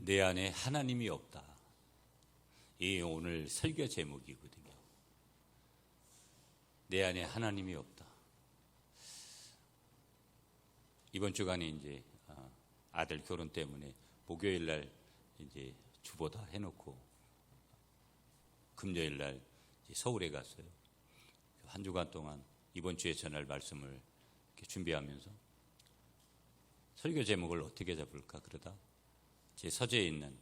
내 안에 하나님이 없다. 이 오늘 설교 제목이거든요. 내 안에 하나님이 없다. 이번 주간에 이제 아들 결혼 때문에 목요일 날 이제 주보다 해놓고 금요일 날 서울에 갔어요. 한 주간 동안 이번 주에 전할 말씀을 이렇게 준비하면서 설교 제목을 어떻게 잡을까 그러다 제 서재에 있는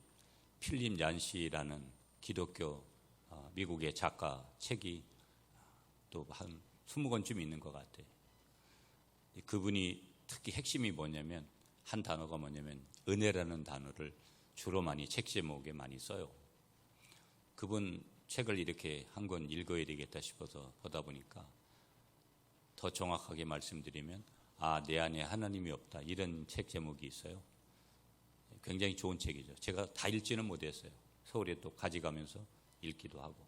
필립 얀시라는 기독교 미국의 작가 책이 또 한 20권쯤 있는 것 같아요. 그분이 특히 핵심이 뭐냐면 한 단어가 뭐냐면 은혜라는 단어를 주로 많이 책 제목에 많이 써요. 그분 책을 이렇게 한 권 읽어야 되겠다 싶어서 보다 보니까 더 정확하게 말씀드리면 내 안에 하나님이 없다 이런 책 제목이 있어요. 굉장히 좋은 책이죠. 제가 다 읽지는 못했어요. 서울에 또 가져가면서 읽기도 하고.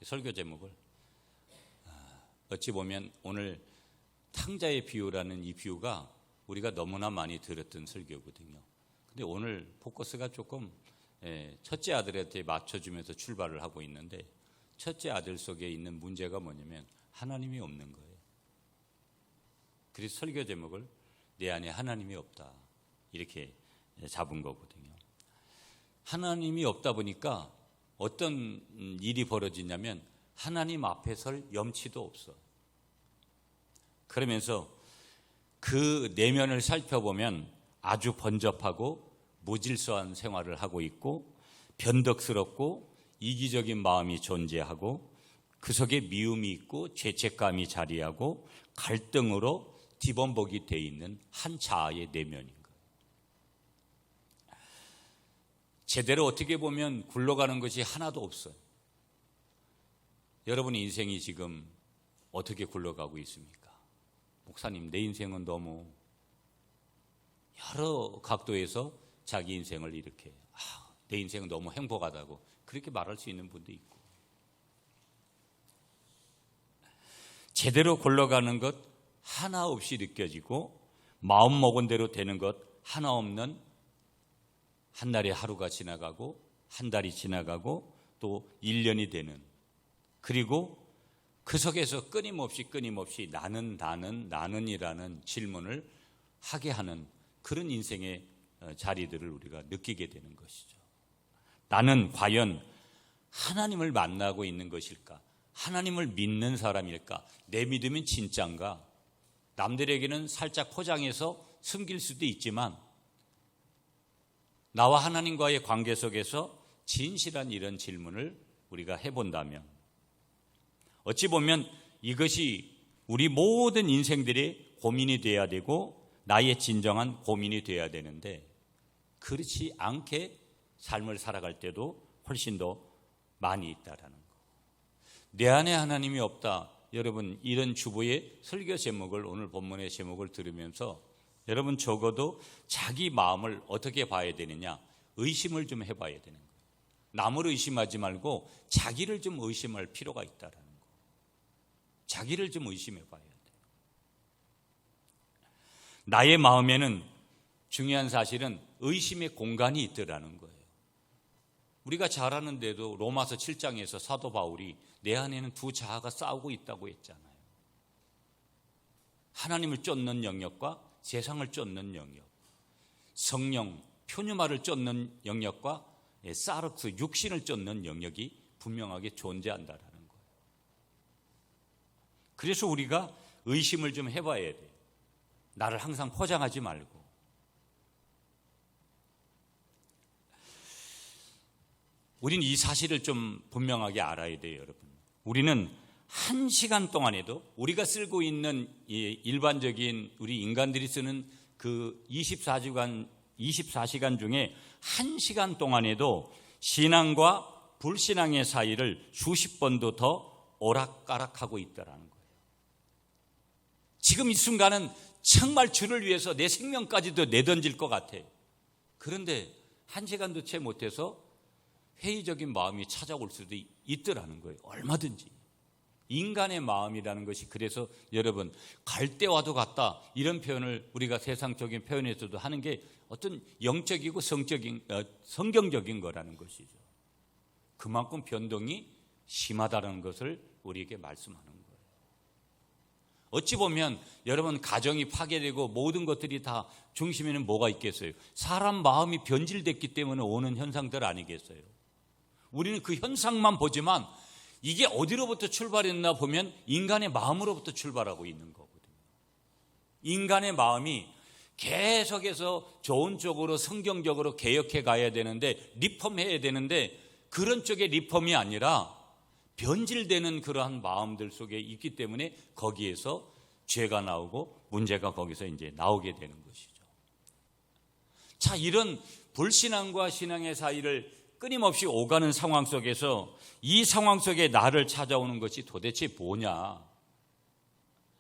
설교 제목을 어찌 보면 오늘 탕자의 비유라는 이 비유가 우리가 너무나 많이 들었던 설교거든요. 근데 오늘 포커스가 조금 첫째 아들한테 맞춰주면서 출발을 하고 있는데 첫째 아들 속에 있는 문제가 뭐냐면 하나님이 없는 거예요. 그래서 설교 제목을 내 안에 하나님이 없다 이렇게 잡은 거거든요. 하나님이 없다 보니까 어떤 일이 벌어지냐면 하나님 앞에 설 염치도 없어. 그러면서 그 내면을 살펴보면 아주 번잡하고 무질서한 생활을 하고 있고 변덕스럽고 이기적인 마음이 존재하고 그 속에 미움이 있고 죄책감이 자리하고 갈등으로 뒤범벅이 되어 있는 한 자아의 내면인 거예요. 제대로 어떻게 보면 굴러가는 것이 하나도 없어요. 여러분의 인생이 지금 어떻게 굴러가고 있습니까? 목사님, 내 인생은 너무 여러 각도에서 자기 인생을 이렇게 내 인생은 너무 행복하다고 그렇게 말할 수 있는 분도 있고 제대로 굴러가는 것 하나 없이 느껴지고 마음 먹은 대로 되는 것 하나 없는 한 날에 하루가 지나가고 한 달이 지나가고 또 1년이 되는 그리고 그 속에서 끊임없이 나는이라는 질문을 하게 하는 그런 인생의 자리들을 우리가 느끼게 되는 것이죠. 나는 과연 하나님을 만나고 있는 것일까? 하나님을 믿는 사람일까? 내 믿음은 진짠가? 남들에게는 살짝 포장해서 숨길 수도 있지만 나와 하나님과의 관계 속에서 진실한 이런 질문을 우리가 해본다면 어찌 보면 이것이 우리 모든 인생들의 고민이 돼야 되고 나의 진정한 고민이 돼야 되는데 그렇지 않게 삶을 살아갈 때도 훨씬 더 많이 있다라는 거. 내 안에 하나님이 없다. 여러분 이런 주보의 설교 제목을 오늘 본문의 제목을 들으면서 여러분 적어도 자기 마음을 어떻게 봐야 되느냐 의심을 좀 해봐야 되는 거예요. 남을 의심하지 말고 자기를 좀 의심할 필요가 있다라는 거. 자기를 좀 의심해 봐야 돼요. 나의 마음에는 중요한 사실은 의심의 공간이 있더라는 거예요. 우리가 잘 아는데도 로마서 7장에서 사도 바울이 내 안에는 두 자아가 싸우고 있다고 했잖아요. 하나님을 쫓는 영역과 세상을 쫓는 영역, 성령, 표뉴마를 쫓는 영역과 사르크, 육신을 쫓는 영역이 분명하게 존재한다라는 거예요. 그래서 우리가 의심을 좀 해봐야 돼요. 나를 항상 포장하지 말고. 우린 이 사실을 좀 분명하게 알아야 돼요, 여러분. 우리는 1시간 동안에도 우리가 쓰고 있는 일반적인 우리 인간들이 쓰는 그 24시간 중에 1시간 동안에도 신앙과 불신앙의 사이를 수십 번도 더 오락가락하고 있다는 거예요. 지금 이 순간은 정말 주를 위해서 내 생명까지도 내던질 것 같아요. 그런데 1시간도 채 못해서 회의적인 마음이 찾아올 수도 있더라는 거예요. 얼마든지. 인간의 마음이라는 것이, 그래서 여러분 갈대와도 같다 이런 표현을 우리가 세상적인 표현에서도 하는 게 어떤 영적이고 성경적인 거라는 것이죠. 그만큼 변동이 심하다는 것을 우리에게 말씀하는 거예요. 어찌 보면 여러분 가정이 파괴되고 모든 것들이 다 중심에는 뭐가 있겠어요? 사람 마음이 변질됐기 때문에 오는 현상들 아니겠어요? 우리는 그 현상만 보지만 이게 어디로부터 출발했나 보면 인간의 마음으로부터 출발하고 있는 거거든요. 인간의 마음이 계속해서 좋은 쪽으로 성경적으로 개혁해 가야 되는데, 리폼해야 되는데, 그런 쪽의 리폼이 아니라 변질되는 그러한 마음들 속에 있기 때문에 거기에서 죄가 나오고 문제가 거기서 이제 나오게 되는 것이죠. 자, 이런 불신앙과 신앙의 사이를 끊임없이 오가는 상황 속에서 이 상황 속에 나를 찾아오는 것이 도대체 뭐냐?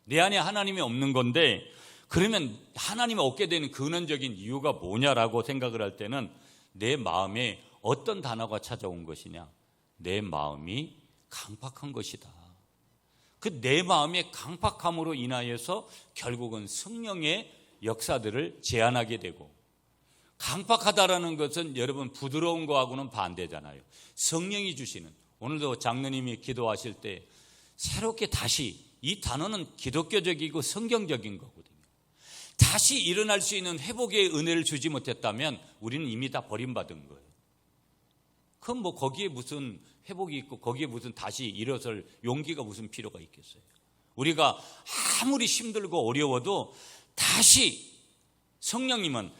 내 안에 하나님이 없는 건데, 그러면 하나님이 없게 되는 근원적인 이유가 뭐냐라고 생각을 할 때는 내 마음에 어떤 단어가 찾아온 것이냐? 내 마음이 강팍한 것이다. 그 내 마음의 강팍함으로 인하여서 결국은 성령의 역사들을 제한하게 되고, 강팍하다라는 것은 여러분 부드러운 거하고는 반대잖아요. 성령이 주시는, 오늘도 장로님이 기도하실 때 새롭게 다시, 이 단어는 기독교적이고 성경적인 거거든요. 다시 일어날 수 있는 회복의 은혜를 주지 못했다면 우리는 이미 다 버림받은 거예요. 그럼 뭐 거기에 무슨 회복이 있고 거기에 무슨 다시 일어설 용기가 무슨 필요가 있겠어요? 우리가 아무리 힘들고 어려워도 다시 성령님은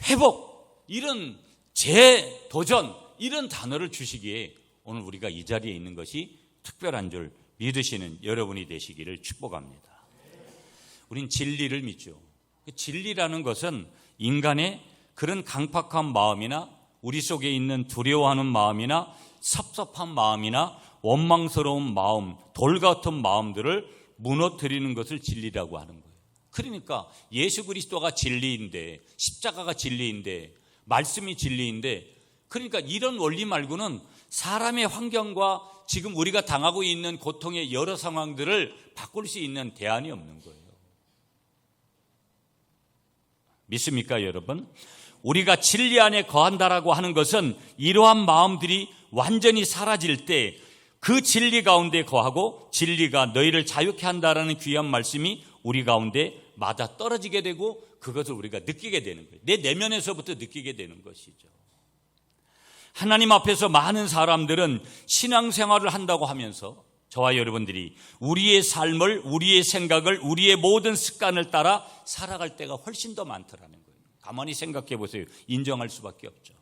회복, 이런 재도전, 이런 단어를 주시기에 오늘 우리가 이 자리에 있는 것이 특별한 줄 믿으시는 여러분이 되시기를 축복합니다. 우린 진리를 믿죠. 진리라는 것은 인간의 그런 강팍한 마음이나 우리 속에 있는 두려워하는 마음이나 섭섭한 마음이나 원망스러운 마음, 돌 같은 마음들을 무너뜨리는 것을 진리라고 하는 거예요. 그러니까 예수 그리스도가 진리인데, 십자가가 진리인데, 말씀이 진리인데, 그러니까 이런 원리 말고는 사람의 환경과 지금 우리가 당하고 있는 고통의 여러 상황들을 바꿀 수 있는 대안이 없는 거예요. 믿습니까, 여러분? 우리가 진리 안에 거한다라고 하는 것은 이러한 마음들이 완전히 사라질 때 그 진리 가운데 거하고 진리가 너희를 자유케 한다라는 귀한 말씀이 우리 가운데 맞아 떨어지게 되고 그것을 우리가 느끼게 되는 거예요. 내 내면에서부터 느끼게 되는 것이죠. 하나님 앞에서 많은 사람들은 신앙생활을 한다고 하면서 저와 여러분들이 우리의 삶을, 우리의 생각을, 우리의 모든 습관을 따라 살아갈 때가 훨씬 더 많더라는 거예요. 가만히 생각해 보세요. 인정할 수밖에 없죠.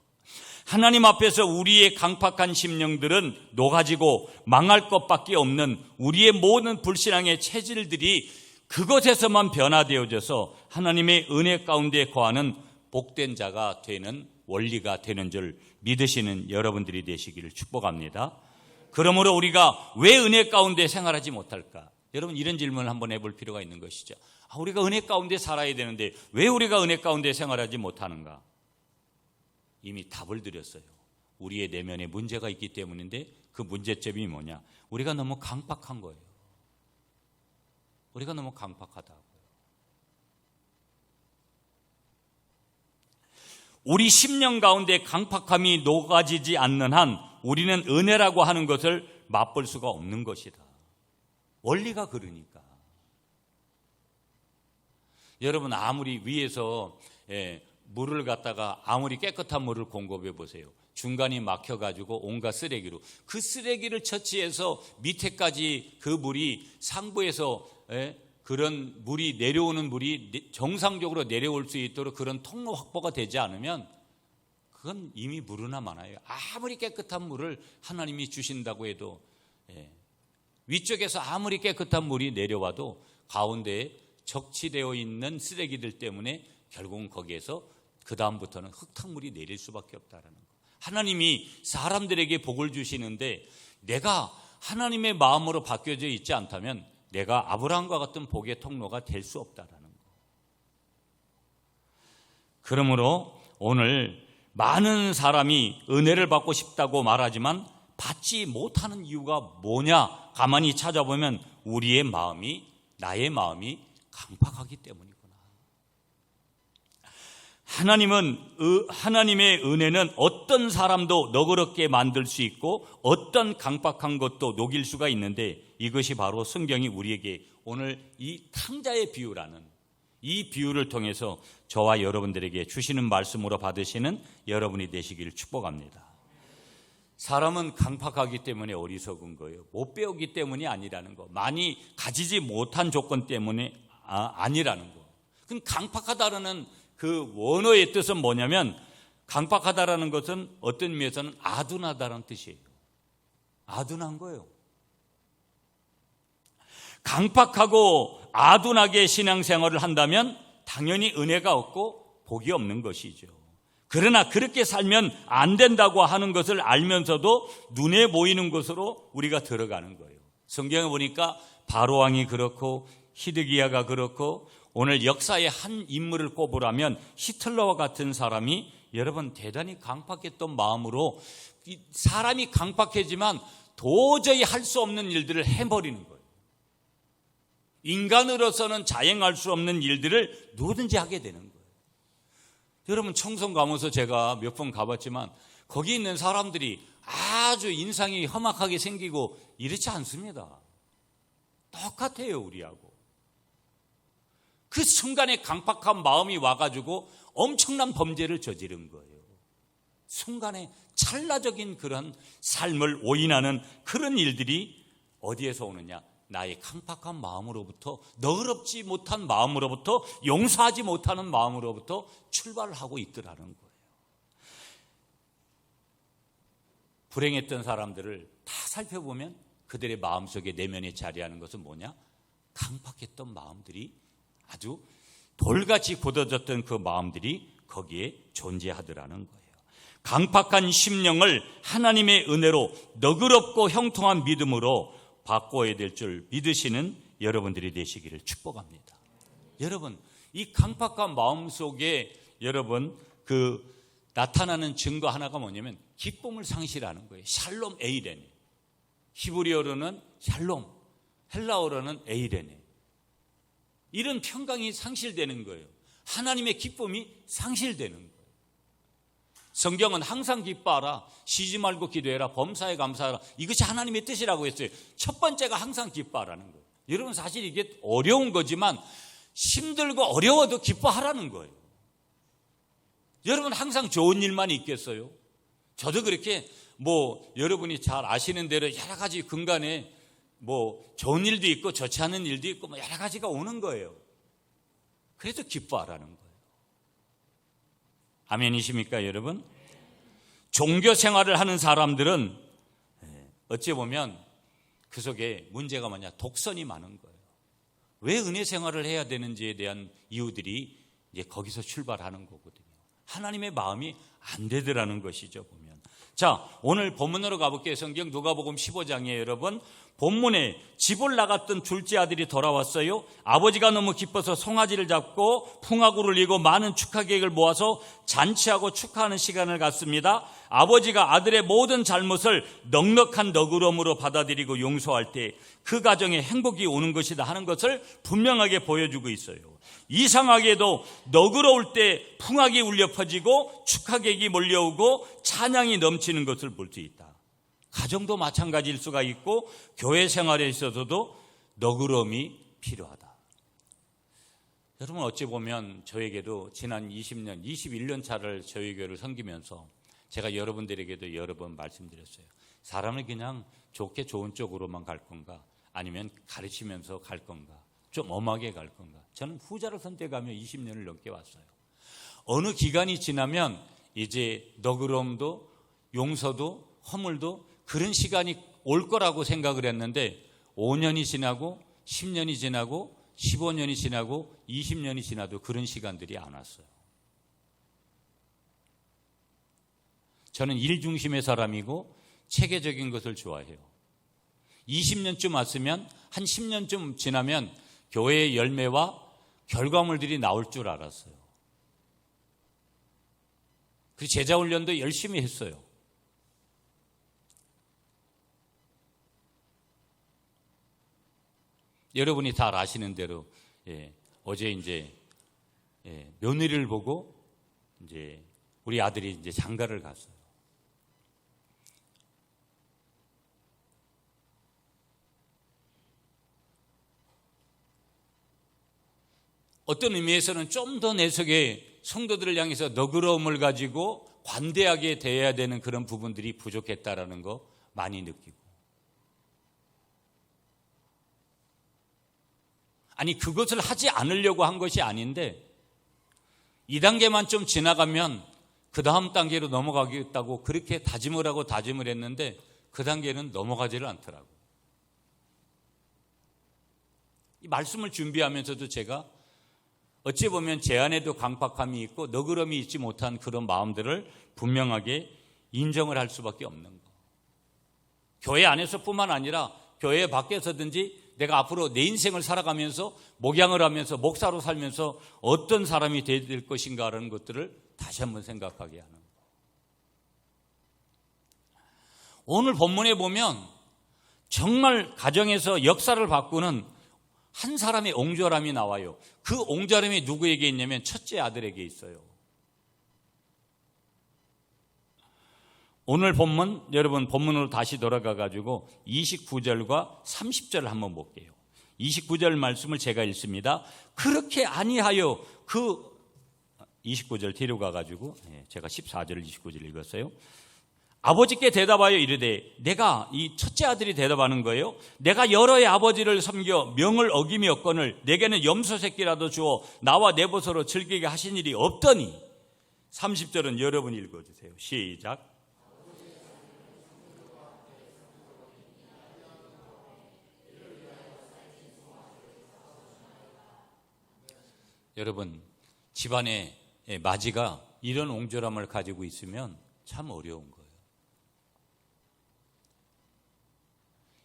하나님 앞에서 우리의 강팍한 심령들은 녹아지고 망할 것밖에 없는 우리의 모든 불신앙의 체질들이 그것에서만 변화되어져서 하나님의 은혜 가운데 거하는 복된 자가 되는 원리가 되는 줄 믿으시는 여러분들이 되시기를 축복합니다. 그러므로 우리가 왜 은혜 가운데 생활하지 못할까? 여러분, 이런 질문을 한번 해볼 필요가 있는 것이죠. 우리가 은혜 가운데 살아야 되는데 왜 우리가 은혜 가운데 생활하지 못하는가? 이미 답을 드렸어요. 우리의 내면에 문제가 있기 때문인데 그 문제점이 뭐냐? 우리가 너무 강팍한 거예요. 우리가 너무 강팍하다고요. 우리 심령 가운데 강팍함이 녹아지지 않는 한 우리는 은혜라고 하는 것을 맛볼 수가 없는 것이다. 원리가 그러니까. 여러분, 아무리 위에서 물을 갖다가 아무리 깨끗한 물을 공급해 보세요. 중간이 막혀가지고 온갖 쓰레기로, 그 쓰레기를 처치해서 밑에까지 그 물이 상부에서 그런 물이 내려오는 물이 정상적으로 내려올 수 있도록 그런 통로 확보가 되지 않으면 그건 이미 무르나 많아요. 아무리 깨끗한 물을 하나님이 주신다고 해도 위쪽에서 아무리 깨끗한 물이 내려와도 가운데에 적치되어 있는 쓰레기들 때문에 결국은 거기에서 그 다음부터는 흙탕물이 내릴 수밖에 없다라는 거. 하나님이 사람들에게 복을 주시는데 내가 하나님의 마음으로 바뀌어져 있지 않다면 내가 아브라함과 같은 복의 통로가 될 수 없다라는 거. 그러므로 오늘 많은 사람이 은혜를 받고 싶다고 말하지만 받지 못하는 이유가 뭐냐? 가만히 찾아보면 우리의 마음이, 나의 마음이 강팍하기 때문이구나. 하나님의 은혜는 어떤 사람도 너그럽게 만들 수 있고 어떤 강팍한 것도 녹일 수가 있는데, 이것이 바로 성경이 우리에게 오늘 이 탕자의 비유라는 이 비유를 통해서 저와 여러분들에게 주시는 말씀으로 받으시는 여러분이 되시기를 축복합니다. 사람은 강팍하기 때문에 어리석은 거예요. 못 배우기 때문이 아니라는 거, 많이 가지지 못한 조건 때문에 아니라는 거. 그럼 강팍하다라는 그 원어의 뜻은 뭐냐면, 강팍하다라는 것은 어떤 의미에서는 아둔하다라는 뜻이에요. 아둔한 거예요. 강팍하고 아둔하게 신앙생활을 한다면 당연히 은혜가 없고 복이 없는 것이죠. 그러나 그렇게 살면 안 된다고 하는 것을 알면서도 눈에 보이는 것으로 우리가 들어가는 거예요. 성경에 보니까 바로왕이 그렇고 히드기야가 그렇고, 오늘 역사의 한 인물을 꼽으라면 히틀러와 같은 사람이 여러분 대단히 강팍했던 마음으로, 사람이 강팍해지만 도저히 할 수 없는 일들을 해버리는 거예요. 인간으로서는 자행할 수 없는 일들을 누구든지 하게 되는 거예요. 여러분 청송 가면서 제가 몇 번 가봤지만 거기 있는 사람들이 아주 인상이 험악하게 생기고 이렇지 않습니다. 똑같아요, 우리하고. 그 순간에 강팍한 마음이 와가지고 엄청난 범죄를 저지른 거예요. 순간에 찰나적인 그런 삶을 오인하는 그런 일들이 어디에서 오느냐? 나의 강팍한 마음으로부터, 너그럽지 못한 마음으로부터, 용서하지 못하는 마음으로부터 출발을 하고 있더라는 거예요. 불행했던 사람들을 다 살펴보면 그들의 마음속에 내면에 자리하는 것은 뭐냐? 강팍했던 마음들이, 아주 돌같이 굳어졌던 그 마음들이 거기에 존재하더라는 거예요. 강팍한 심령을 하나님의 은혜로 너그럽고 형통한 믿음으로 바꿔야 될 줄 믿으시는 여러분들이 되시기를 축복합니다. 여러분, 이 강팍한 마음 속에 여러분 나타나는 증거 하나가 뭐냐면 기쁨을 상실하는 거예요. 샬롬 에이레네. 히브리어로는 샬롬, 헬라어로는 에이레네. 이런 평강이 상실되는 거예요. 하나님의 기쁨이 상실되는 거예요. 성경은 항상 기뻐하라, 쉬지 말고 기도해라, 범사에 감사하라, 이것이 하나님의 뜻이라고 했어요. 첫 번째가 항상 기뻐하라는 거예요. 여러분 사실 이게 어려운 거지만 힘들고 어려워도 기뻐하라는 거예요. 여러분 항상 좋은 일만 있겠어요? 저도 그렇게 여러분이 잘 아시는 대로 여러 가지 근간에 좋은 일도 있고 좋지 않은 일도 있고 여러 가지가 오는 거예요. 그래서 기뻐하라는 거예요. 아멘이십니까, 여러분? 종교 생활을 하는 사람들은 어찌 보면 그 속에 문제가 뭐냐? 독선이 많은 거예요. 왜 은혜 생활을 해야 되는지에 대한 이유들이 이제 거기서 출발하는 거거든요. 하나님의 마음이 안 되더라는 것이죠, 보면. 자, 오늘 본문으로 가볼게요. 성경 누가복음 15장이에요, 여러분. 본문에 집을 나갔던 둘째 아들이 돌아왔어요. 아버지가 너무 기뻐서 송아지를 잡고 풍악으로 이고 많은 축하 계획을 모아서 잔치하고 축하하는 시간을 갖습니다. 아버지가 아들의 모든 잘못을 넉넉한 너그러움으로 받아들이고 용서할 때 그 가정에 행복이 오는 것이다 하는 것을 분명하게 보여주고 있어요. 이상하게도 너그러울 때 풍악이 울려 퍼지고 축하 계획이 몰려오고 찬양이 넘치는 것을 볼 수 있다. 가정도 마찬가지일 수가 있고 교회 생활에 있어서도 너그러움이 필요하다. 여러분 어찌 보면 저에게도 지난 20년, 21년 차를 저희 교회를 섬기면서 제가 여러분들에게도 여러 번 말씀드렸어요. 사람을 그냥 좋게 좋은 쪽으로만 갈 건가, 아니면 가르치면서 갈 건가, 좀 엄하게 갈 건가. 저는 후자를 선택하며 20년을 넘게 왔어요. 어느 기간이 지나면 이제 너그러움도 용서도 허물도 그런 시간이 올 거라고 생각을 했는데 5년이 지나고 10년이 지나고 15년이 지나고 20년이 지나도 그런 시간들이 안 왔어요. 저는 일 중심의 사람이고 체계적인 것을 좋아해요. 20년쯤 왔으면 한 10년쯤 지나면 교회의 열매와 결과물들이 나올 줄 알았어요. 그래서 제자훈련도 열심히 했어요. 여러분이 잘 아시는 대로 어제 이제 며느리를 보고 이제 우리 아들이 이제 장가를 갔어요. 어떤 의미에서는 좀 더 내 속에 성도들을 향해서 너그러움을 가지고 관대하게 대해야 되는 그런 부분들이 부족했다라는 거 많이 느끼고, 아니 그것을 하지 않으려고 한 것이 아닌데 2단계만 좀 지나가면 그 다음 단계로 넘어가겠다고 그렇게 다짐을 하고 다짐을 했는데 그 단계는 넘어가지를 않더라고요. 이 말씀을 준비하면서도 제가 어찌 보면 제 안에도 강박함이 있고 너그러움이 있지 못한 그런 마음들을 분명하게 인정을 할 수밖에 없는 거. 교회 안에서뿐만 아니라 교회 밖에서든지 내가 앞으로 내 인생을 살아가면서 목양을 하면서 목사로 살면서 어떤 사람이 되어야 될 것인가라는 것들을 다시 한번 생각하게 하는 거. 오늘 본문에 보면 정말 가정에서 역사를 바꾸는 한 사람의 옹졸함이 나와요. 그 옹졸함이 누구에게 있냐면 첫째 아들에게 있어요. 오늘 본문, 여러분 본문으로 다시 돌아가 가지고 29절과 30절을 한번 볼게요. 29절 말씀을 제가 읽습니다. 그렇게 아니하여 29절 뒤로 가 가지고 제가 14절 29절 읽었어요. 아버지께 대답하여 이르되, 내가, 이 첫째 아들이 대답하는 거예요. 내가 여러의 아버지를 섬겨 명을 어김이 없거늘 내게는 염소 새끼라도 주어 나와 내 보소로 즐기게 하신 일이 없더니. 30절은 여러분이 읽어주세요. 시작. 여러분, 집안에 마지가 이런 옹졸함을 가지고 있으면 참 어려운 거예요.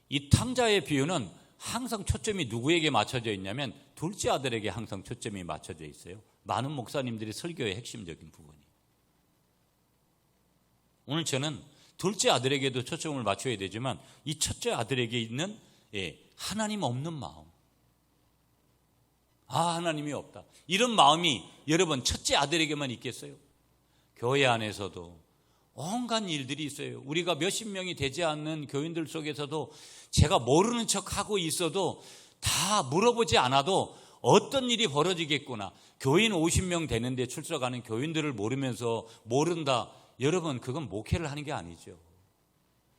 이 탕자의 비유는 항상 초점이 누구에게 맞춰져 있냐면 둘째 아들에게 항상 초점이 맞춰져 있어요. 많은 목사님들이 설교의 핵심적인 부분이. 오늘 저는 둘째 아들에게도 초점을 맞춰야 되지만 이 첫째 아들에게 있는 하나님 없는 마음. 하나님이 없다. 이런 마음이 여러분 첫째 아들에게만 있겠어요? 교회 안에서도 온갖 일들이 있어요. 우리가 몇십 명이 되지 않는 교인들 속에서도 제가 모르는 척하고 있어도 다 물어보지 않아도 어떤 일이 벌어지겠구나. 교인 50명 되는데 출석하는 교인들을 모르면서 모른다. 여러분, 그건 목회를 하는 게 아니죠.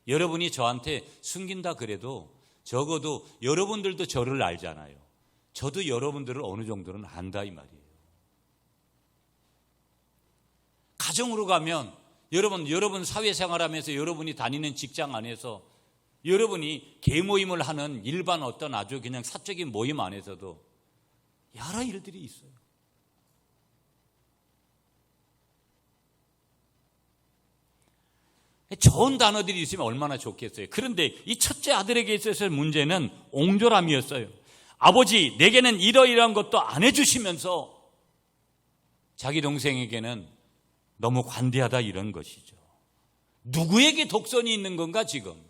여러분이 저한테 숨긴다 그래도 적어도 여러분들도 저를 알잖아요. 저도 여러분들을 어느 정도는 안다 이 말이에요. 가정으로 가면 여러분 사회생활하면서 여러분이 다니는 직장 안에서 여러분이 개모임을 하는 일반 어떤 아주 그냥 사적인 모임 안에서도 여러 일들이 있어요. 좋은 단어들이 있으면 얼마나 좋겠어요. 그런데 이 첫째 아들에게 있어서 문제는 옹졸함이었어요. 아버지, 내게는 이러이러한 것도 안 해주시면서 자기 동생에게는 너무 관대하다 이런 것이죠. 누구에게 독선이 있는 건가 지금?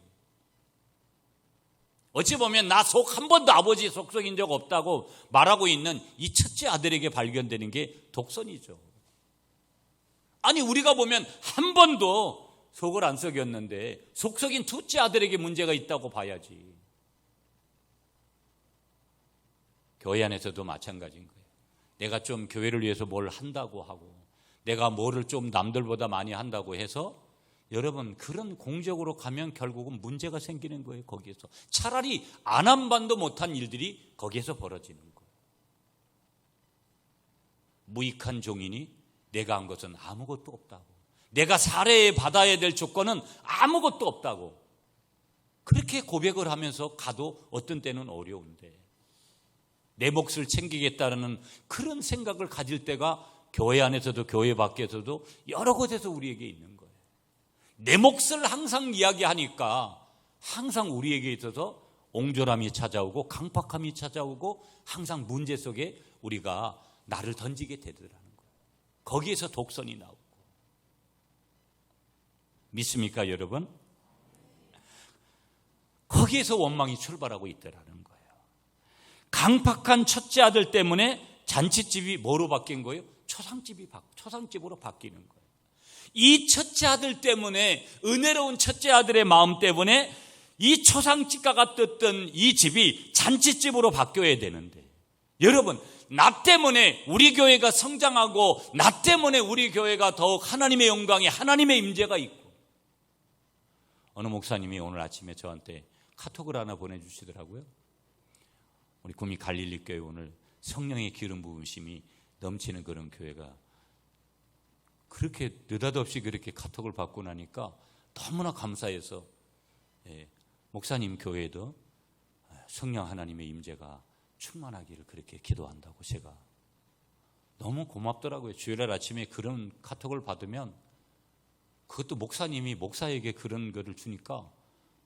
어찌 보면 나 속 한 번도 아버지 속썩인 적 없다고 말하고 있는 이 첫째 아들에게 발견되는 게 독선이죠. 아니 우리가 보면 한 번도 속을 안 썩였는데 속썩인 둘째 아들에게 문제가 있다고 봐야지. 교회 안에서도 마찬가지인 거예요. 내가 좀 교회를 위해서 뭘 한다고 하고 내가 뭐를 좀 남들보다 많이 한다고 해서 여러분 그런 공적으로 가면 결국은 문제가 생기는 거예요. 거기에서 차라리 안 한 반도 못한 일들이 거기에서 벌어지는 거예요. 무익한 종이니 내가 한 것은 아무것도 없다고, 내가 살해받아야 될 조건은 아무것도 없다고 그렇게 고백을 하면서 가도 어떤 때는 어려운데 내 몫을 챙기겠다는 그런 생각을 가질 때가 교회 안에서도 교회 밖에서도 여러 곳에서 우리에게 있는 거예요. 내 몫을 항상 이야기하니까 항상 우리에게 있어서 옹졸함이 찾아오고 강팍함이 찾아오고 항상 문제 속에 우리가 나를 던지게 되더라는 거예요. 거기에서 독선이 나오고. 믿습니까 여러분? 거기에서 원망이 출발하고 있더라는 거예요. 강팍한 첫째 아들 때문에 잔칫집이 뭐로 바뀐 거예요? 초상집으로 바뀌는 거예요. 이 첫째 아들 때문에, 은혜로운 첫째 아들의 마음 때문에 이 초상집과 같았던 이 집이 잔칫집으로 바뀌어야 되는데, 여러분, 나 때문에 우리 교회가 성장하고 나 때문에 우리 교회가 더욱 하나님의 영광에 하나님의 임재가 있고, 어느 목사님이 오늘 아침에 저한테 카톡을 하나 보내주시더라고요. 우리 구미 갈릴리 교회 오늘 성령의 기름 부으심이 넘치는 그런 교회가, 그렇게 느닷없이 그렇게 카톡을 받고 나니까 너무나 감사해서, 목사님 교회에도 성령 하나님의 임재가 충만하기를 그렇게 기도한다고 제가 너무 고맙더라고요. 주일날 아침에 그런 카톡을 받으면, 그것도 목사님이 목사에게 그런 거를 주니까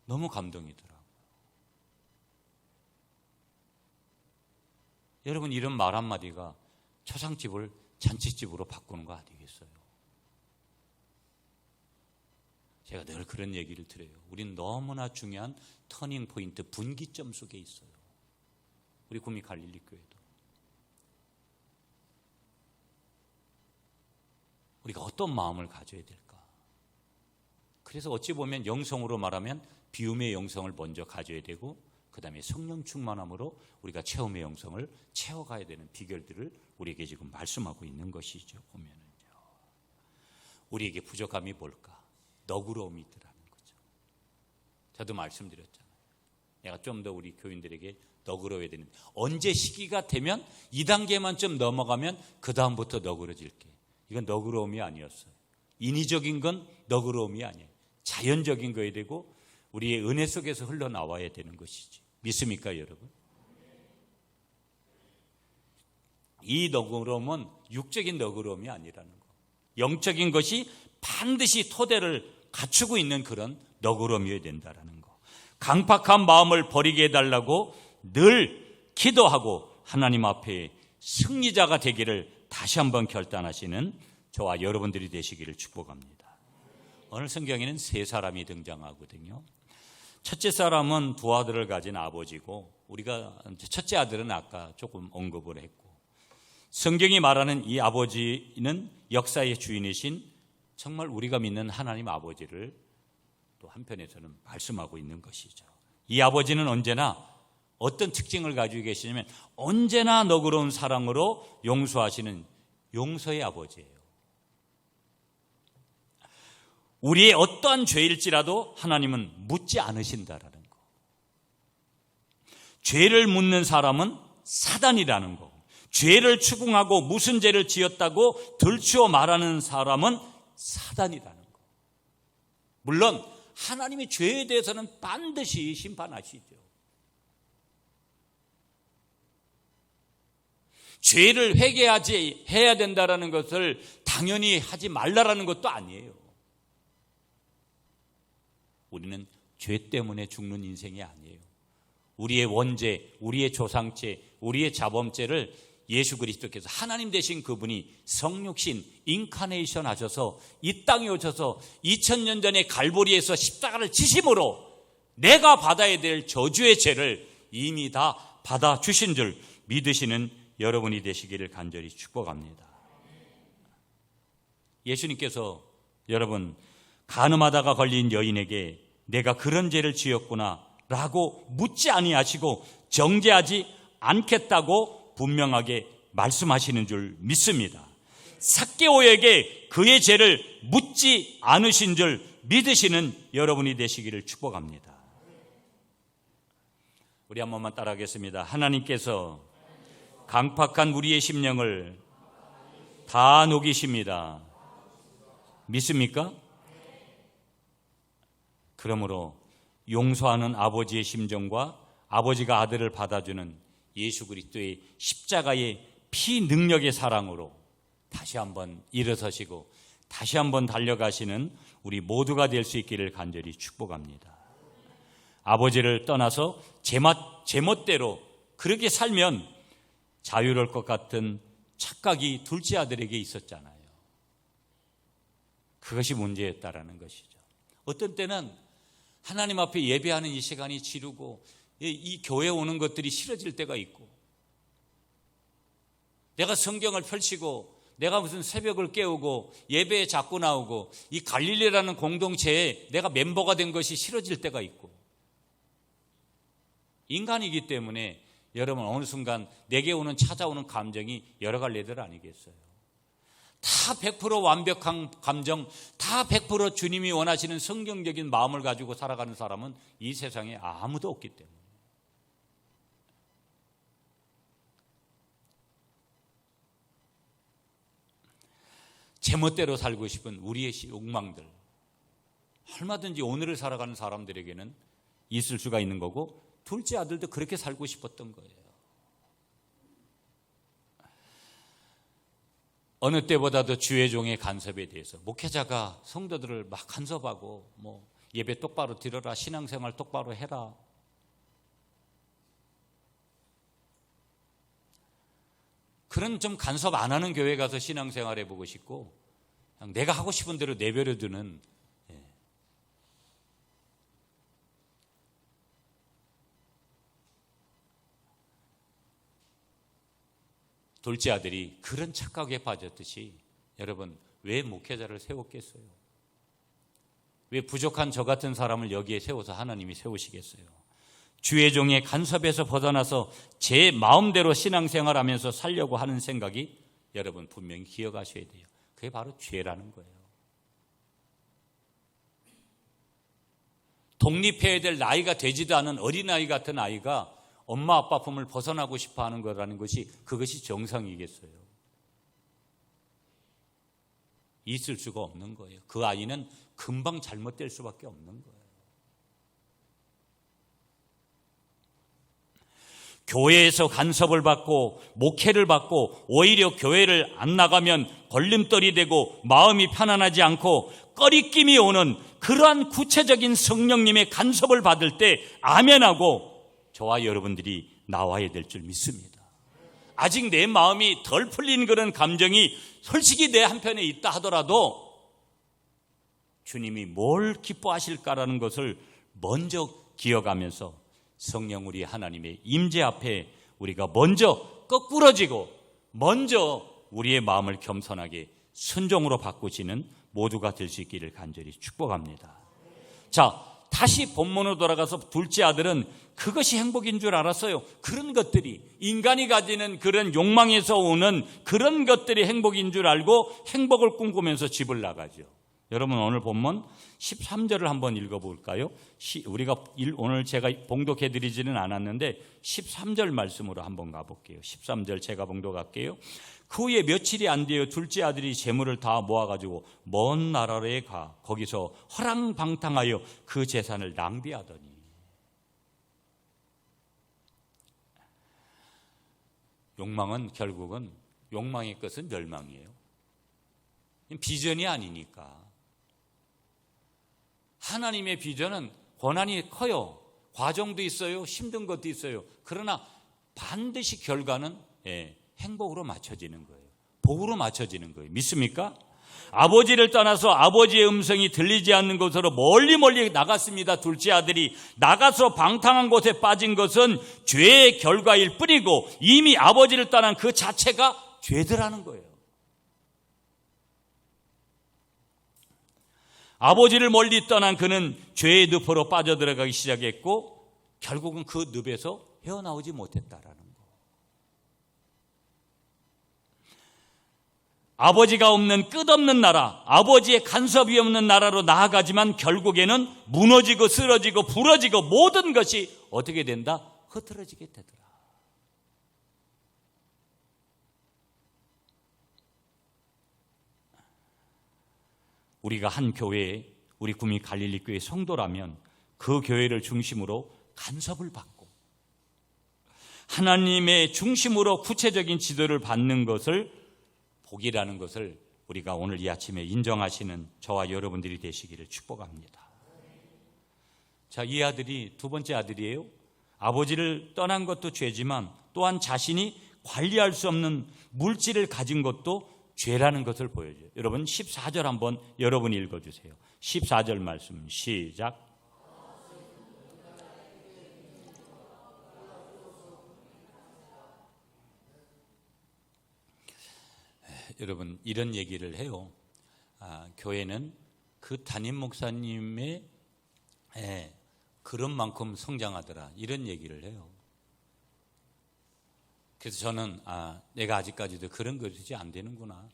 너무 감동이더라고요. 여러분, 이런 말 한마디가 초상집을 잔치집으로 바꾸는 거 아니겠어요? 제가 늘 그런 얘기를 드려요. 우린 너무나 중요한 터닝 포인트, 분기점 속에 있어요. 우리 구미 갈릴리 교회도. 우리가 어떤 마음을 가져야 될까? 그래서 어찌 보면 영성으로 말하면 비움의 영성을 먼저 가져야 되고, 그 다음에 성령 충만함으로 우리가 체험의 영성을 채워가야 되는 비결들을 우리에게 지금 말씀하고 있는 것이죠. 보면은요, 우리에게 부족함이 뭘까? 너그러움이 있더라는 거죠. 저도 말씀드렸잖아요. 내가 좀 더 우리 교인들에게 너그러워야 되는데, 언제 시기가 되면 2단계만 좀 넘어가면 그 다음부터 너그러질게. 이건 너그러움이 아니었어요. 인위적인 건 너그러움이 아니에요. 자연적인 거야 되고 우리의 은혜 속에서 흘러나와야 되는 것이지. 믿습니까, 여러분? 이 너그러움은 육적인 너그러움이 아니라는 거. 영적인 것이 반드시 토대를 갖추고 있는 그런 너그러움이어야 된다는 거. 강팍한 마음을 버리게 해달라고 늘 기도하고 하나님 앞에 승리자가 되기를 다시 한번 결단하시는 저와 여러분들이 되시기를 축복합니다. 오늘 성경에는 세 사람이 등장하거든요. 첫째 사람은 두 아들을 가진 아버지고, 우리가 첫째 아들은 아까 조금 언급을 했고, 성경이 말하는 이 아버지는 역사의 주인이신 정말 우리가 믿는 하나님 아버지를 또 한편에서는 말씀하고 있는 것이죠. 이 아버지는 언제나 어떤 특징을 가지고 계시냐면, 언제나 너그러운 사랑으로 용서하시는 용서의 아버지예요. 우리의 어떠한 죄일지라도 하나님은 묻지 않으신다라는 거. 죄를 묻는 사람은 사단이라는 거. 죄를 추궁하고 무슨 죄를 지었다고 들추어 말하는 사람은 사단이라는 거. 물론 하나님이 죄에 대해서는 반드시 심판하시죠. 죄를 회개하지 해야 된다라는 것을 당연히 하지 말라라는 것도 아니에요. 우리는 죄 때문에 죽는 인생이 아니에요. 우리의 원죄, 우리의 조상죄, 우리의 자범죄를 예수 그리스도께서, 하나님 되신 그분이 성육신 인카네이션 하셔서 이 땅에 오셔서 2000년 전에 갈보리에서 십자가를 지심으로 내가 받아야 될 저주의 죄를 이미 다 받아주신 줄 믿으시는 여러분이 되시기를 간절히 축복합니다. 예수님께서 여러분, 간음하다가 걸린 여인에게 내가 그런 죄를 지었구나 라고 묻지 아니하시고 정죄하지 않겠다고 분명하게 말씀하시는 줄 믿습니다. 삭개오에게 그의 죄를 묻지 않으신 줄 믿으시는 여러분이 되시기를 축복합니다. 우리 한 번만 따라하겠습니다. 하나님께서 강팍한 우리의 심령을 다 녹이십니다. 믿습니까? 그러므로 용서하는 아버지의 심정과 아버지가 아들을 받아주는 예수 그리스도의 십자가의 피능력의 사랑으로 다시 한번 일어서시고 다시 한번 달려가시는 우리 모두가 될 수 있기를 간절히 축복합니다. 아버지를 떠나서 제멋대로 그렇게 살면 자유로울 것 같은 착각이 둘째 아들에게 있었잖아요. 그것이 문제였다라는 것이죠. 어떤 때는 하나님 앞에 예배하는 이 시간이 지루고 이 교회 오는 것들이 싫어질 때가 있고, 내가 성경을 펼치고 내가 무슨 새벽을 깨우고 예배에 자꾸 나오고 이 갈릴리라는 공동체에 내가 멤버가 된 것이 싫어질 때가 있고, 인간이기 때문에 여러분 어느 순간 내게 찾아오는 감정이 여러 갈래들 아니겠어요? 다 100% 완벽한 감정, 다 100% 주님이 원하시는 성경적인 마음을 가지고 살아가는 사람은 이 세상에 아무도 없기 때문에. 제멋대로 살고 싶은 우리의 욕망들, 얼마든지 오늘을 살아가는 사람들에게는 있을 수가 있는 거고, 둘째 아들도 그렇게 살고 싶었던 거예요. 어느 때보다도 주의 종의 간섭에 대해서 목회자가 성도들을 막 간섭하고 예배 똑바로 드려라, 신앙생활 똑바로 해라, 그런 좀 간섭 안 하는 교회 가서 신앙생활 해보고 싶고, 그냥 내가 하고 싶은 대로 내버려 두는, 둘째 아들이 그런 착각에 빠졌듯이, 여러분 왜 목회자를 세웠겠어요? 왜 부족한 저 같은 사람을 여기에 세워서 하나님이 세우시겠어요? 주의 종의 간섭에서 벗어나서 제 마음대로 신앙생활하면서 살려고 하는 생각이 여러분 분명히 기억하셔야 돼요. 그게 바로 죄라는 거예요. 독립해야 될 나이가 되지도 않은 어린아이 같은 아이가 엄마 아빠 품을 벗어나고 싶어 하는 거라는 것이, 그것이 정상이겠어요? 있을 수가 없는 거예요. 그 아이는 금방 잘못될 수밖에 없는 거예요. 교회에서 간섭을 받고 목회를 받고 오히려 교회를 안 나가면 걸림돌이 되고 마음이 편안하지 않고 꺼리낌이 오는 그러한 구체적인 성령님의 간섭을 받을 때 아멘하고 저와 여러분들이 나와야 될 줄 믿습니다. 아직 내 마음이 덜 풀린 그런 감정이 솔직히 내 한편에 있다 하더라도 주님이 뭘 기뻐하실까라는 것을 먼저 기억하면서 성령 우리 하나님의 임재 앞에 우리가 먼저 거꾸러지고 먼저 우리의 마음을 겸손하게 순종으로 바꾸시는 모두가 될 수 있기를 간절히 축복합니다. 자, 다시 본문으로 돌아가서 둘째 아들은 그것이 행복인 줄 알았어요. 그런 것들이, 인간이 가지는 그런 욕망에서 오는 그런 것들이 행복인 줄 알고 행복을 꿈꾸면서 집을 나가죠. 여러분 오늘 본문 13절을 한번 읽어볼까요? 우리가 오늘 제가 봉독해드리지는 않았는데 13절 말씀으로 한번 가볼게요. 13절 제가 봉독할게요. 그 후에 며칠이 안 되어 둘째 아들이 재물을 다 모아가지고 먼 나라로에 가 거기서 허랑방탕하여 그 재산을 낭비하더니. 욕망은 결국은, 욕망의 끝은 멸망이에요. 비전이 아니니까. 하나님의 비전은 고난이 커요. 과정도 있어요. 힘든 것도 있어요. 그러나 반드시 결과는 행복으로 맞춰지는 거예요. 복으로 맞춰지는 거예요. 믿습니까? 아버지를 떠나서 아버지의 음성이 들리지 않는 곳으로 멀리 나갔습니다. 둘째 아들이 나가서 방탕한 곳에 빠진 것은 죄의 결과일 뿐이고 이미 아버지를 떠난 그 자체가 죄더라는 거예요. 아버지를 멀리 떠난 그는 죄의 늪으로 빠져들어가기 시작했고 결국은 그 늪에서 헤어나오지 못했다라는 거. 아버지가 없는 끝없는 나라, 아버지의 간섭이 없는 나라로 나아가지만 결국에는 무너지고 쓰러지고 부러지고 모든 것이 어떻게 된다? 흐트러지게 되더라. 우리가 한 교회에, 우리 구미 갈릴리 교회 성도라면 그 교회를 중심으로 간섭을 받고 하나님의 중심으로 구체적인 지도를 받는 것을 복이라는 것을 우리가 오늘 이 아침에 인정하시는 저와 여러분들이 되시기를 축복합니다. 자, 이 아들이 두 번째 아들이에요. 아버지를 떠난 것도 죄지만 또한 자신이 관리할 수 없는 물질을 가진 것도 죄라는 것을 보여줘요. 여러분 14절 한번 여러분이 읽어주세요. 14절 말씀 시작. 여러분 이런 얘기를 해요. 교회는 그 담임 목사님의 그런 만큼 성장하더라, 이런 얘기를 해요. 그래서 저는 내가 아직까지도 그런 것이 안 되는구나.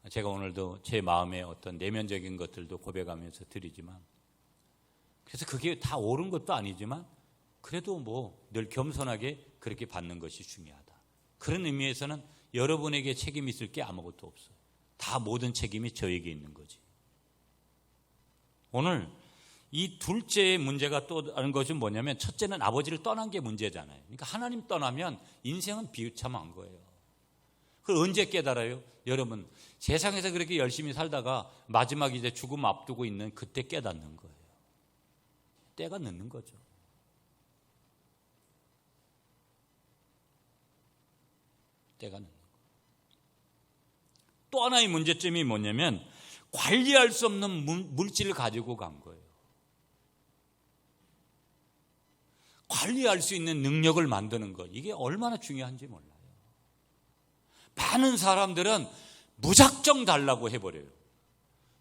제가 오늘도 제 마음의 어떤 내면적인 것들도 고백하면서 드리지만, 그래서 그게 다 옳은 것도 아니지만 그래도 뭐 늘 겸손하게 그렇게 받는 것이 중요하다. 그런 의미에서는 여러분에게 책임이 있을 게 아무것도 없어요. 다 모든 책임이 저에게 있는 거지. 오늘 이 둘째의 문제가 또 다른 것은 뭐냐면, 첫째는 아버지를 떠난 게 문제잖아요. 그러니까 하나님 떠나면 인생은 비참한 거예요. 그걸 언제 깨달아요? 여러분, 세상에서 그렇게 열심히 살다가 마지막 이제 죽음 앞두고 있는 그때 깨닫는 거예요. 때가 늦는 거죠. 때가 늦는 거예요. 또 하나의 문제점이 뭐냐면, 관리할 수 없는 물질을 가지고 간 거예요. 관리할 수 있는 능력을 만드는 것, 이게 얼마나 중요한지 몰라요. 많은 사람들은 무작정 달라고 해버려요.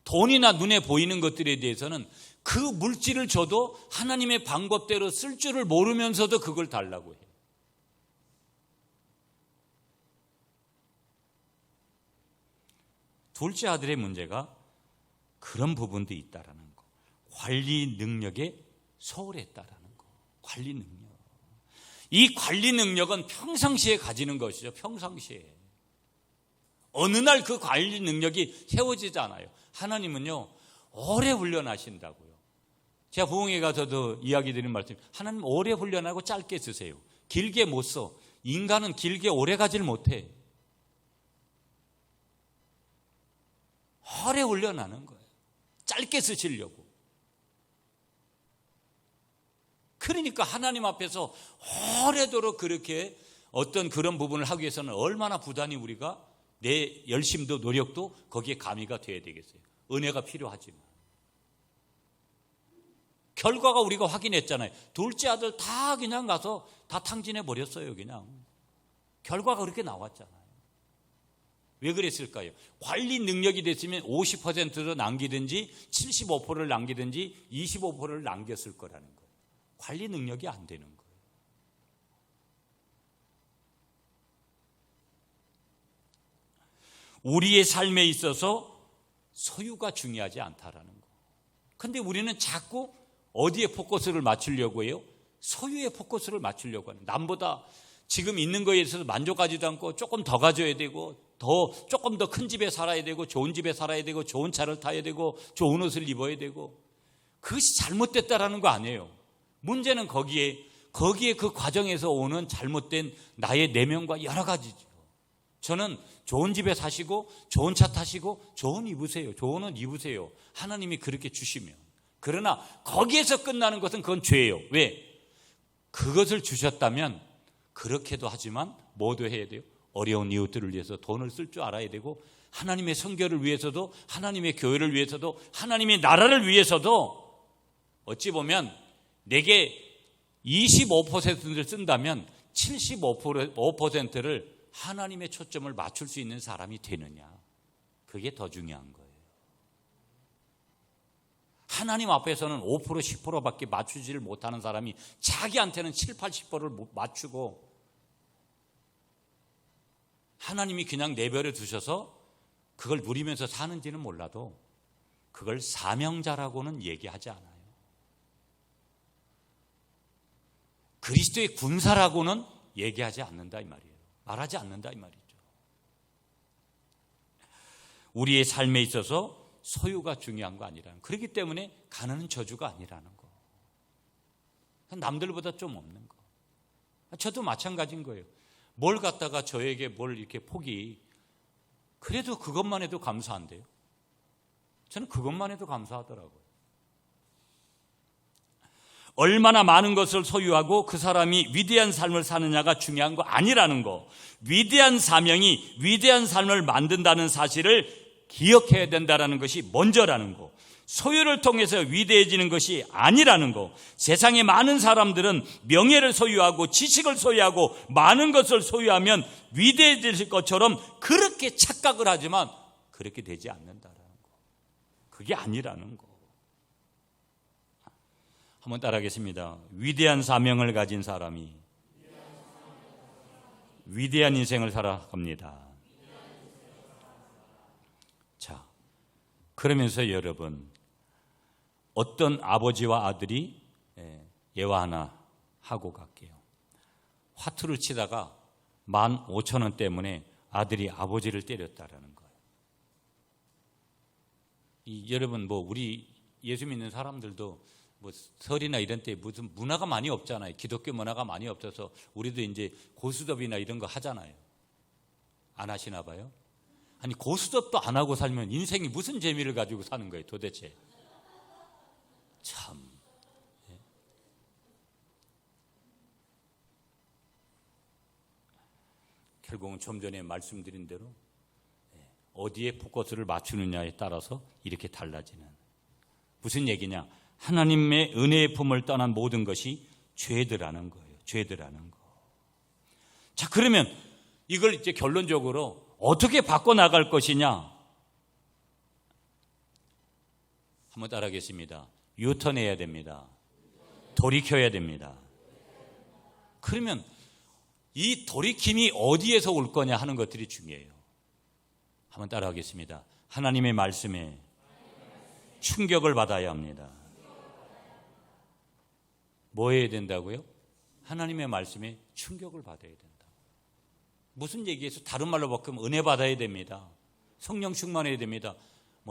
돈이나 눈에 보이는 것들에 대해서는 그 물질을 줘도 하나님의 방법대로 쓸 줄을 모르면서도 그걸 달라고 해요. 둘째 아들의 문제가 그런 부분도 있다라는 거. 관리 능력에 소홀했다라는 거. 관리 능력. 이 관리 능력은 평상시에 가지는 것이죠. 평상시에. 어느 날 그 관리 능력이 세워지잖아요. 하나님은요, 오래 훈련하신다고요. 제가 부흥회 가서도 이야기 드린 말씀, 하나님 오래 훈련하고 짧게 쓰세요. 길게 못 써. 인간은 길게 오래 가지를 못해. 오래 훈련하는 거예요. 짧게 쓰시려고. 그러니까 하나님 앞에서 오래도록 그렇게 어떤 그런 부분을 하기 위해서는 얼마나 부단히 우리가 내 열심도 노력도 거기에 가미가 돼야 되겠어요. 은혜가 필요하지만. 결과가 우리가 확인했잖아요. 둘째 아들 다 그냥 가서 다 탕진해 버렸어요. 그냥. 결과가 그렇게 나왔잖아요. 왜 그랬을까요? 관리 능력이 됐으면 50%를 남기든지 75%를 남기든지 25%를 남겼을 거라는 거예요. 관리 능력이 안 되는 거예요. 우리의 삶에 있어서 소유가 중요하지 않다라는 거. 근데 우리는 자꾸 어디에 포커스를 맞추려고 해요? 소유에 포커스를 맞추려고 하는. 남보다 지금 있는 거에 있어서 만족하지도 않고 조금 더 가져야 되고, 조금 더 큰 집에 살아야 되고, 좋은 집에 살아야 되고, 좋은 차를 타야 되고, 좋은 옷을 입어야 되고. 그것이 잘못됐다라는 거 아니에요. 문제는 거기에 그 과정에서 오는 잘못된 나의 내면과 여러 가지죠. 저는 좋은 집에 사시고, 좋은 차 타시고, 좋은 입으세요. 좋은 옷 입으세요. 하나님이 그렇게 주시면. 그러나 거기에서 끝나는 것은 그건 죄예요. 왜? 그것을 주셨다면 그렇게도 하지만 뭐도 해야 돼요? 어려운 이웃들을 위해서 돈을 쓸 줄 알아야 되고, 하나님의 선교를 위해서도, 하나님의 교회를 위해서도, 하나님의 나라를 위해서도, 어찌 보면 내게 25%를 쓴다면 75%를 하나님의 초점을 맞출 수 있는 사람이 되느냐, 그게 더 중요한 거예요. 하나님 앞에서는 5%, 10%밖에 맞추지를 못하는 사람이 자기한테는 7, 80%를 맞추고, 하나님이 그냥 내버려 두셔서 그걸 누리면서 사는지는 몰라도 그걸 사명자라고는 얘기하지 않아요. 그리스도의 군사라고는 얘기하지 않는다 이 말이에요. 말하지 않는다 이 말이죠. 우리의 삶에 있어서 소유가 중요한 거 아니라는, 그렇기 때문에 가난은 저주가 아니라는 거. 남들보다 좀 없는 거. 저도 마찬가지인 거예요. 뭘 갖다가 저에게 뭘 이렇게 포기, 그래도 그것만 해도 감사한데요. 저는 그것만 해도 감사하더라고요. 얼마나 많은 것을 소유하고 그 사람이 위대한 삶을 사느냐가 중요한 거 아니라는 거. 위대한 사명이 위대한 삶을 만든다는 사실을 기억해야 된다는 것이 먼저라는 거. 소유를 통해서 위대해지는 것이 아니라는 거. 세상의 많은 사람들은 명예를 소유하고 지식을 소유하고 많은 것을 소유하면 위대해질 것처럼 그렇게 착각을 하지만 그렇게 되지 않는다라는 거. 그게 아니라는 거. 한번 따라하겠습니다. 위대한 사명을 가진 사람이 위대한 인생을 살아갑니다. 자, 그러면서 여러분, 어떤 아버지와 아들이 예화 하나 하고 갈게요. 화투를 치다가 15,000원 때문에 아들이 아버지를 때렸다라는 거예요. 여러분, 우리 예수 믿는 사람들도 설이나 이런 때 무슨 문화가 많이 없잖아요. 기독교 문화가 많이 없어서 우리도 이제 고스톱이나 이런 거 하잖아요. 안 하시나 봐요? 아니, 고스톱도 안 하고 살면 인생이 무슨 재미를 가지고 사는 거예요, 도대체? 참. 결국은 좀 전에 말씀드린 대로 어디에 포커스를 맞추느냐에 따라서 이렇게 달라지는. 무슨 얘기냐? 하나님의 은혜의 품을 떠난 모든 것이 죄더라는 거예요. 죄더라는 거. 자, 그러면 이걸 이제 결론적으로 어떻게 바꿔나갈 것이냐? 한번 따라하겠습니다. 유턴해야 됩니다. 돌이켜야 됩니다. 그러면 이 돌이킴이 어디에서 올 거냐 하는 것들이 중요해요. 한번 따라하겠습니다. 하나님의 말씀에 충격을 받아야 합니다. 뭐 해야 된다고요? 하나님의 말씀에 충격을 받아야 된다. 무슨 얘기에서 다른 말로 바꾸면 은혜 받아야 됩니다. 성령 충만해야 됩니다.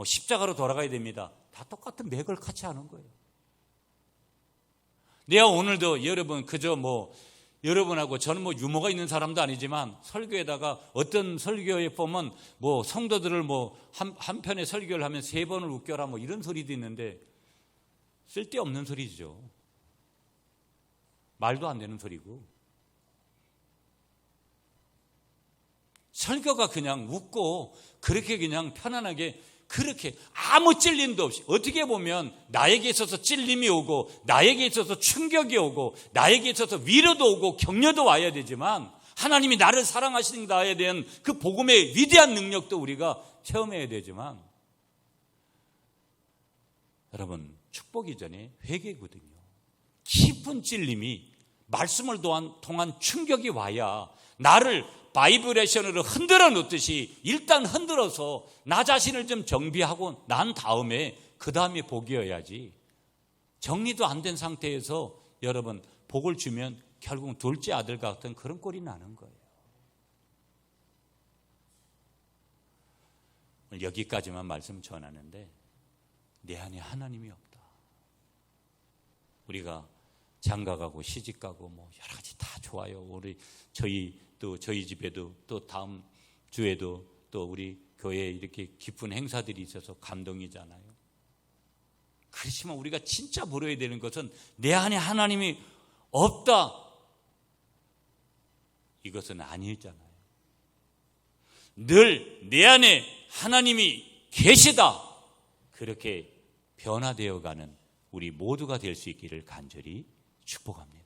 십자가로 돌아가야 됩니다. 다 똑같은 맥을 같이 하는 거예요. 내가 오늘도 여러분 그저 여러분하고 저는 유머가 있는 사람도 아니지만 설교에다가 어떤 설교에 보면 성도들을 한 편의 설교를 하면 3번을 웃겨라 이런 소리도 있는데 쓸데없는 소리죠. 말도 안 되는 소리고. 설교가 그냥 웃고 그렇게 그냥 편안하게 그렇게 아무 찔림도 없이 어떻게 보면 나에게 있어서 찔림이 오고 나에게 있어서 충격이 오고 나에게 있어서 위로도 오고 격려도 와야 되지만 하나님이 나를 사랑하시는 나에 대한 그 복음의 위대한 능력도 우리가 체험해야 되지만 여러분 축복이 전에 회개거든요. 깊은 찔림이 말씀을 통한 충격이 와야 나를 바이브레이션으로 흔들어 놓듯이 일단 흔들어서 나 자신을 좀 정비하고 난 다음에 그 다음에 복이어야지. 정리도 안 된 상태에서 여러분 복을 주면 결국 둘째 아들 같은 그런 꼴이 나는 거예요. 여기까지만 말씀 전하는데 내 안에 하나님이 없다. 우리가 장가가고 시집가고 여러 가지 다 좋아요. 저희 집에도 또 다음 주에도 또 우리 교회에 이렇게 기쁜 행사들이 있어서 감동이잖아요. 그렇지만 우리가 진짜 물어야 되는 것은 내 안에 하나님이 없다. 이것은 아니잖아요. 늘 내 안에 하나님이 계시다. 그렇게 변화되어가는 우리 모두가 될 수 있기를 간절히 축복합니다.